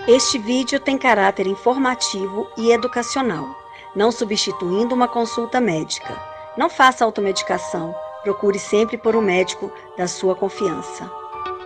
Este vídeo tem caráter informativo e educacional, não substituindo uma consulta médica. Não faça automedicação, procure sempre por um médico da sua confiança.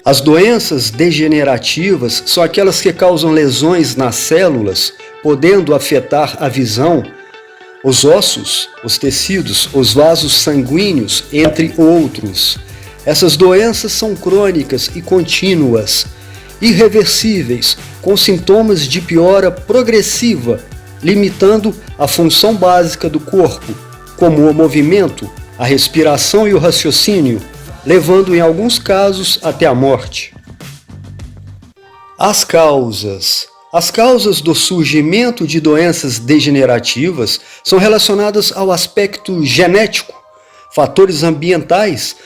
As doenças degenerativas são aquelas que causam lesões nas células, podendo afetar a visão, os ossos, os tecidos, os vasos sanguíneos, entre outros. Essas doenças são crônicas e contínuas, irreversíveis, com sintomas de piora progressiva, limitando a função básica do corpo, como o movimento, a respiração e o raciocínio, levando em alguns casos até a morte. As causas do surgimento de doenças degenerativas são relacionadas ao aspecto genético, fatores ambientais,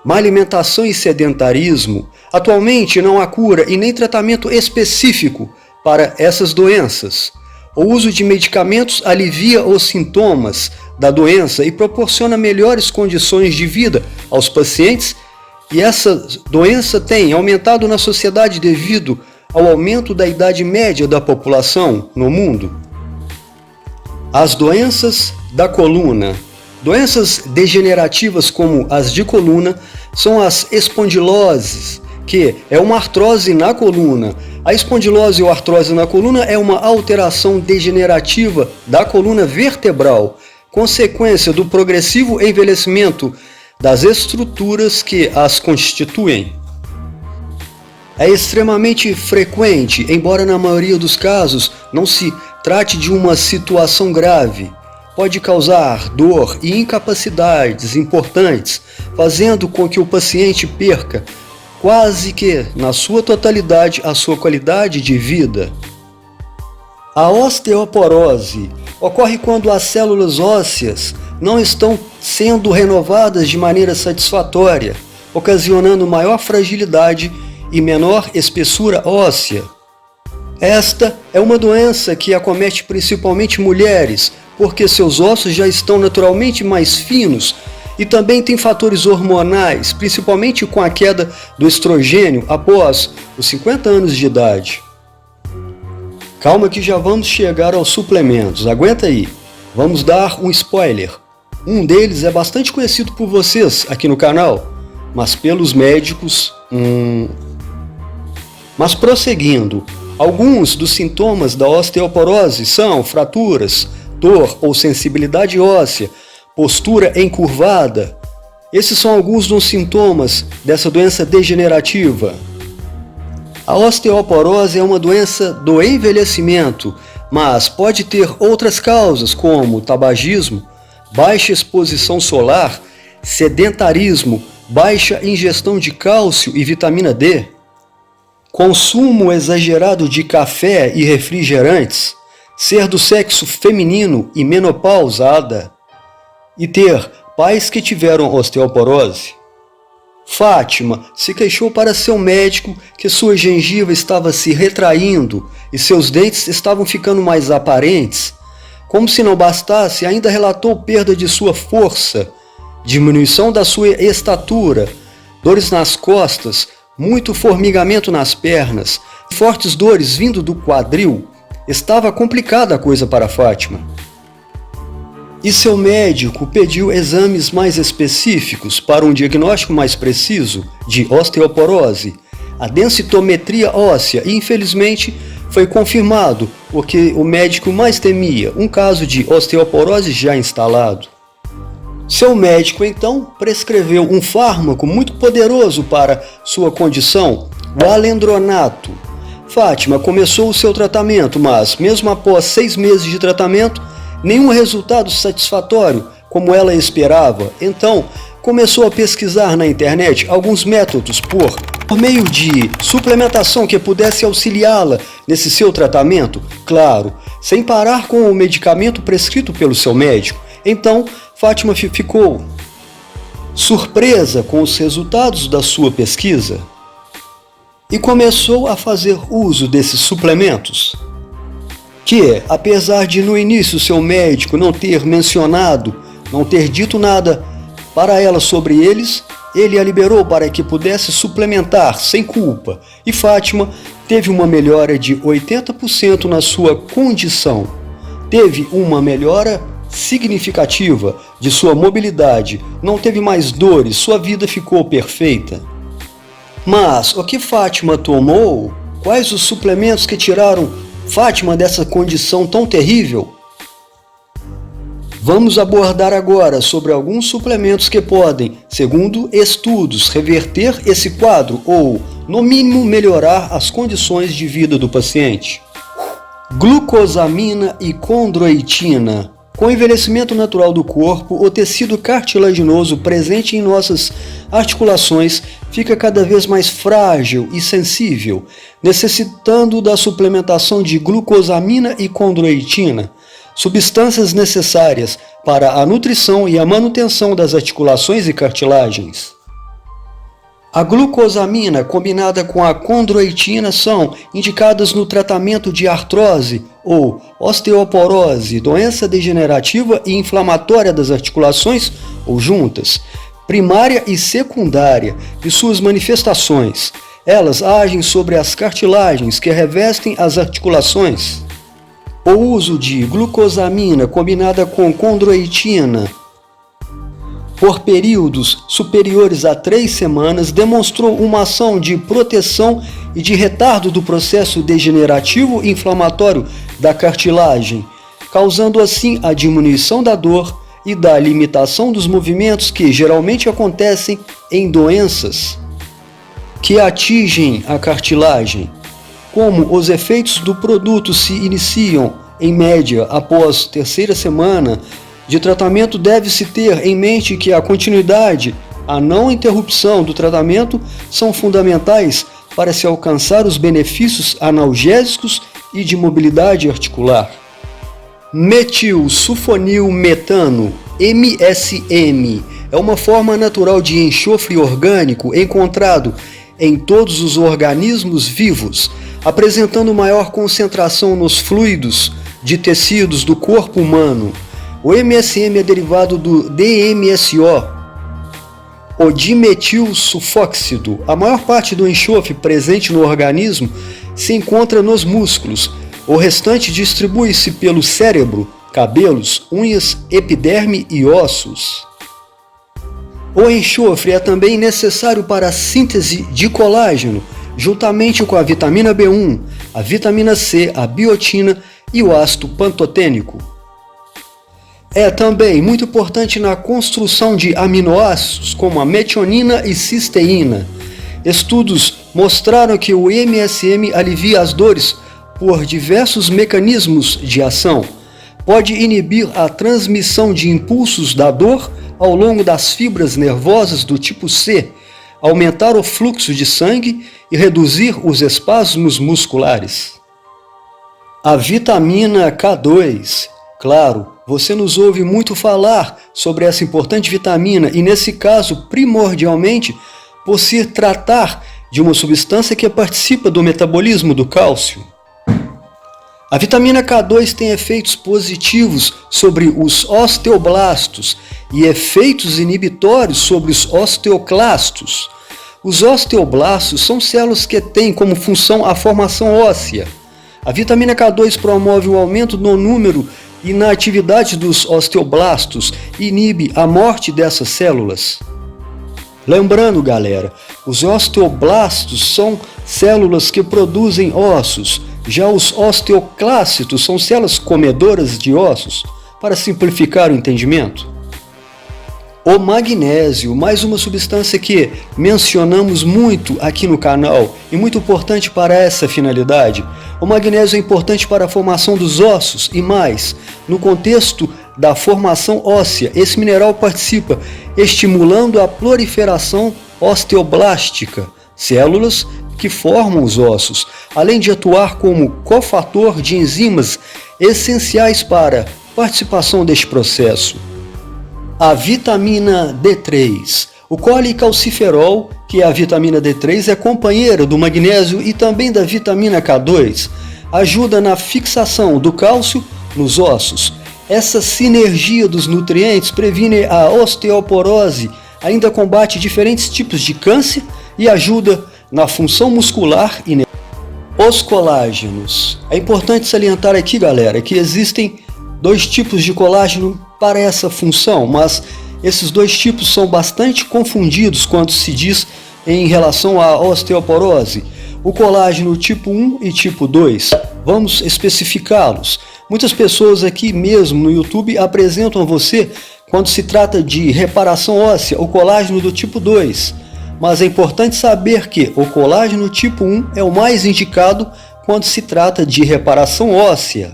má alimentação e sedentarismo. Atualmente não há cura e nem tratamento específico para essas doenças. O uso de medicamentos alivia os sintomas da doença e proporciona melhores condições de vida aos pacientes, e essa doença tem aumentado na sociedade devido ao aumento da idade média da população no mundo. As doenças da coluna. Doenças degenerativas como as de coluna são as espondiloses, que é uma artrose na coluna. A espondilose ou artrose na coluna é uma alteração degenerativa da coluna vertebral, consequência do progressivo envelhecimento das estruturas que as constituem. É extremamente frequente, embora na maioria dos casos não se trate de uma situação grave. Pode causar dor e incapacidades importantes, fazendo com que o paciente perca quase que na sua totalidade a sua qualidade de vida. A osteoporose ocorre quando as células ósseas não estão sendo renovadas de maneira satisfatória, ocasionando maior fragilidade e menor espessura óssea. Esta é uma doença que acomete principalmente mulheres, porque seus ossos já estão naturalmente mais finos, e também tem fatores hormonais, principalmente com a queda do estrogênio após os 50 anos de idade. Calma que já vamos chegar aos suplementos, aguenta aí, vamos dar um spoiler. Um deles é bastante conhecido por vocês aqui no canal, mas pelos médicos... Mas prosseguindo, alguns dos sintomas da osteoporose são fraturas, dor ou sensibilidade óssea, postura encurvada. Esses são alguns dos sintomas dessa doença degenerativa. A osteoporose é uma doença do envelhecimento, mas pode ter outras causas como tabagismo, baixa exposição solar, sedentarismo, baixa ingestão de cálcio e vitamina D, consumo exagerado de café e refrigerantes, ser do sexo feminino e menopausada, e ter pais que tiveram osteoporose. Fátima se queixou para seu médico que sua gengiva estava se retraindo e seus dentes estavam ficando mais aparentes. Como se não bastasse, ainda relatou perda de sua força, diminuição da sua estatura, dores nas costas, muito formigamento nas pernas, fortes dores vindo do quadril. Estava complicada a coisa para Fátima. E seu médico pediu exames mais específicos para um diagnóstico mais preciso de osteoporose, a densitometria óssea, e infelizmente foi confirmado o que o médico mais temia, um caso de osteoporose já instalado. Seu médico então prescreveu um fármaco muito poderoso para sua condição, o alendronato. Fátima começou o seu tratamento, mas mesmo após 6 meses de tratamento, nenhum resultado satisfatório como ela esperava. Então, começou a pesquisar na internet alguns métodos por meio de suplementação que pudesse auxiliá-la nesse seu tratamento, claro, sem parar com o medicamento prescrito pelo seu médico. Então, Fátima ficou surpresa com os resultados da sua pesquisa e começou a fazer uso desses suplementos, que, apesar de no início seu médico não ter mencionado, não ter dito nada para ela sobre eles, ele a liberou para que pudesse suplementar sem culpa, e Fátima teve uma melhora de 80% na sua condição, teve uma melhora significativa de sua mobilidade, não teve mais dores, sua vida ficou perfeita. Mas o que Fátima tomou? Quais os suplementos que tiraram Fátima dessa condição tão terrível? Vamos abordar agora sobre alguns suplementos que podem, segundo estudos, reverter esse quadro ou, no mínimo, melhorar as condições de vida do paciente. Glucosamina e condroitina. Com o envelhecimento natural do corpo, o tecido cartilaginoso presente em nossas articulações fica cada vez mais frágil e sensível, necessitando da suplementação de glucosamina e condroitina, substâncias necessárias para a nutrição e a manutenção das articulações e cartilagens. A glucosamina combinada com a condroitina são indicadas no tratamento de artrose ou osteoporose, doença degenerativa e inflamatória das articulações ou juntas, primária e secundária, e suas manifestações. Elas agem sobre as cartilagens que revestem as articulações. O uso de glucosamina combinada com condroitina por períodos superiores a 3 semanas demonstrou uma ação de proteção e de retardo do processo degenerativo e inflamatório da cartilagem, causando assim a diminuição da dor e da limitação dos movimentos que geralmente acontecem em doenças que atingem a cartilagem. Como os efeitos do produto se iniciam, em média, após 3ª semana de tratamento, deve-se ter em mente que a continuidade, a não interrupção do tratamento são fundamentais para se alcançar os benefícios analgésicos e de mobilidade articular. Metilsulfonilmetano, MSM, é uma forma natural de enxofre orgânico encontrado em todos os organismos vivos, apresentando maior concentração nos fluidos de tecidos do corpo humano. O MSM é derivado do DMSO, o dimetilsulfóxido. A maior parte do enxofre presente no organismo se encontra nos músculos. O restante distribui-se pelo cérebro, cabelos, unhas, epiderme e ossos. O enxofre é também necessário para a síntese de colágeno, juntamente com a vitamina B1, a vitamina C, a biotina e o ácido pantotênico. É também muito importante na construção de aminoácidos como a metionina e cisteína. Estudos mostraram que o MSM alivia as dores por diversos mecanismos de ação. Pode inibir a transmissão de impulsos da dor ao longo das fibras nervosas do tipo C, aumentar o fluxo de sangue e reduzir os espasmos musculares. A vitamina K2. Claro, você nos ouve muito falar sobre essa importante vitamina e, nesse caso, primordialmente, por se tratar de uma substância que participa do metabolismo do cálcio. A vitamina K2 tem efeitos positivos sobre os osteoblastos e efeitos inibitórios sobre os osteoclastos. Os osteoblastos são células que têm como função a formação óssea. A vitamina K2 promove o aumento no número e na atividade dos osteoblastos e inibe a morte dessas células. Lembrando, galera, os osteoblastos são células que produzem ossos, já os osteoclastos são células comedoras de ossos, para simplificar o entendimento. O magnésio, mais uma substância que mencionamos muito aqui no canal e muito importante para essa finalidade. O magnésio é importante para a formação dos ossos e mais, no contexto da formação óssea, esse mineral participa estimulando a proliferação osteoblástica, células que formam os ossos, além de atuar como cofator de enzimas essenciais para a participação deste processo. A vitamina D3. O colicalciferol, que é a vitamina D3, é companheira do magnésio e também da vitamina K2. Ajuda na fixação do cálcio nos ossos. Essa sinergia dos nutrientes previne a osteoporose, ainda combate diferentes tipos de câncer e ajuda na função muscular e Os colágenos. É importante salientar aqui, galera, que existem dois tipos de colágeno para essa função, mas esses dois tipos são bastante confundidos quando se diz em relação à osteoporose. O colágeno tipo 1 e tipo 2. Vamos especificá-los. Muitas pessoas aqui mesmo no YouTube apresentam a você, quando se trata de reparação óssea, o colágeno do tipo 2. Mas é importante saber que o colágeno tipo 1 é o mais indicado quando se trata de reparação óssea.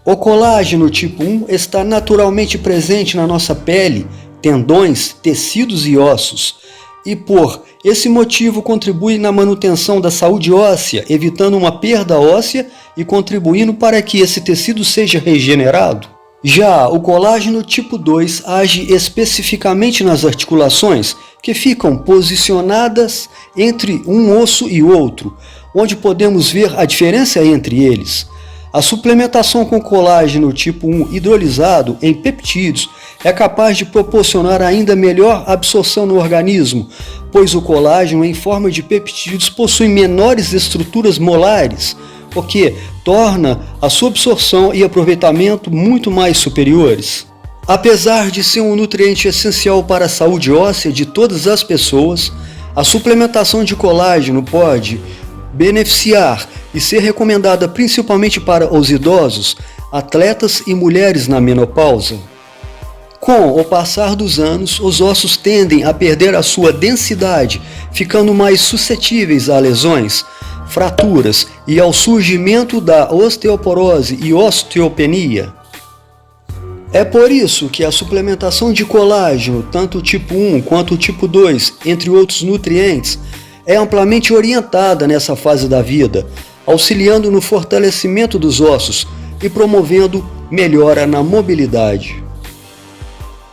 O colágeno tipo 1 está naturalmente presente na nossa pele, tendões, tecidos e ossos, e por esse motivo contribui na manutenção da saúde óssea, evitando uma perda óssea e contribuindo para que esse tecido seja regenerado. Já o colágeno tipo 2 age especificamente nas articulações, que ficam posicionadas entre um osso e outro, onde podemos ver a diferença entre eles. A suplementação com colágeno tipo 1 hidrolisado em peptídeos é capaz de proporcionar ainda melhor absorção no organismo, pois o colágeno em forma de peptídeos possui menores estruturas molares, o que torna a sua absorção e aproveitamento muito mais superiores. Apesar de ser um nutriente essencial para a saúde óssea de todas as pessoas, a suplementação de colágeno pode beneficiar e ser recomendada principalmente para os idosos, atletas e mulheres na menopausa. Com o passar dos anos, os ossos tendem a perder a sua densidade, ficando mais suscetíveis a lesões, fraturas e ao surgimento da osteoporose e osteopenia. É por isso que a suplementação de colágeno, tanto o tipo 1 quanto o tipo 2, entre outros nutrientes, é amplamente orientada nessa fase da vida, auxiliando no fortalecimento dos ossos e promovendo melhora na mobilidade.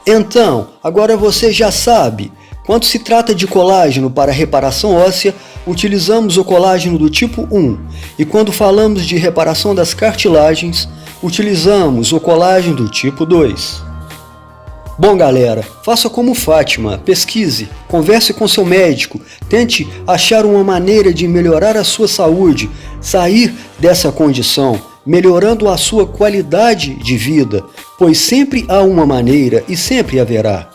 Então, agora você já sabe, quando se trata de colágeno para reparação óssea, utilizamos o colágeno do tipo 1, e quando falamos de reparação das cartilagens, utilizamos o colágeno do tipo 2. Bom, galera, faça como Fátima, pesquise, converse com seu médico, tente achar uma maneira de melhorar a sua saúde, sair dessa condição, melhorando a sua qualidade de vida, pois sempre há uma maneira e sempre haverá.